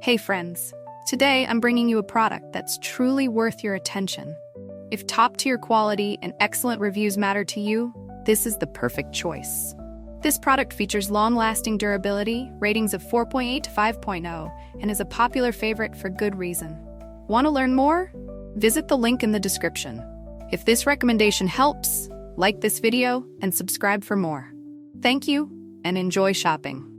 Hey friends, today I'm bringing you a product that's truly worth your attention. If top-tier quality and excellent reviews matter to you, this is the perfect choice. This product features long-lasting durability, ratings of 4.8 to 5.0, and is a popular favorite for good reason. Want to learn more? Visit the link in the description. If this recommendation helps, like this video and subscribe for more. Thank you, and enjoy shopping.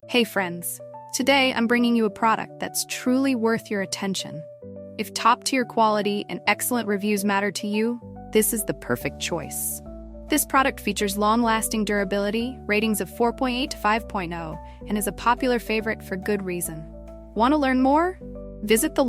Hey friends, today I'm bringing you a product that's truly worth your attention. If top-tier quality and excellent reviews matter to you, this is the perfect choice. This product features long-lasting durability, ratings of 4.8 to 5.0, and is a popular favorite for good reason. Want to learn more? Visit the